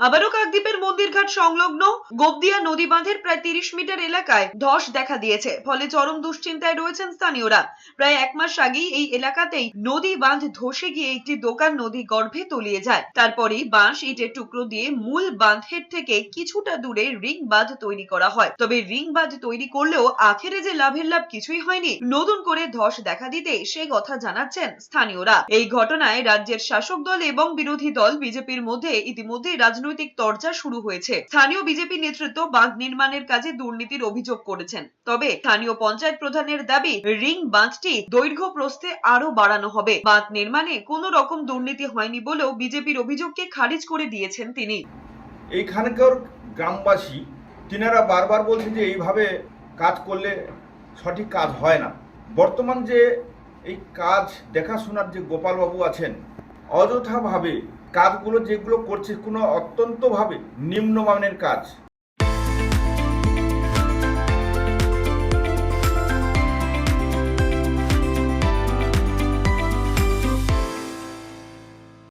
আবারও কাকদ্বীপের মন্দিরঘাট সংলগ্ন গোবদিয়া নদী বাঁধের প্রায় 30 মিটার এলাকায় ধস দেখা দিয়েছে, ফলে চরম দুশ্চিন্তায় রয়েছেন স্থানীয়রা। প্রায় এক মাস আগেই এই এলাকাতেই নদী বাঁধ ধসে গিয়ে একটি দোকান নদী গর্ভে তলিয়ে যায়। তারপরেই বাঁশ ইটের টুকরো দিয়ে মূল বাঁধের থেকে কিছুটা দূরে রিং বাঁধ তৈরি করা হয়। তবে রিং বাঁধ তৈরি করলেও আখেরে যে লাভের লাভ কিছুই হয়নি। নতুন করে ধস দেখা দিতে সে কথা জানাচ্ছেন স্থানীয়রা। এই ঘটনায় রাজ্যের শাসক দল এবং বিরোধী দল বিজেপির মধ্যে ইতিমধ্যে রাজনৈতিক তরজা শুরু হয়েছে। স্থানীয় বিজেপি নেতৃত্ব বাঁধ নির্মাণের কাজে দুর্নীতির অভিযোগ করেছেন। তবে স্থানীয় পঞ্চায়েত প্রধানের দাবি, রিং বাঁধটি দৈর্ঘ্য প্রস্থে আরো বাড়ানো হবে। বাঁধ নির্মাণে কোনো রকম দুর্নীতি হয়নি বলেও বিজেপির অভিযোগকে খারিজ করে দিয়েছেন তিনি। এইখানকার গ্রামবাসী তিনারা বারবার বলছেন যে এইভাবে কাজ করলে সঠিক কাজ হয় না। বর্তমান যে এই কাজ দেখাশোনার যে গোপালবাবু আছেন, অযথাভাবে কাজগুলো যেগুলো করছে কোনো অত্যন্তভাবে নিম্নমানের কাজ।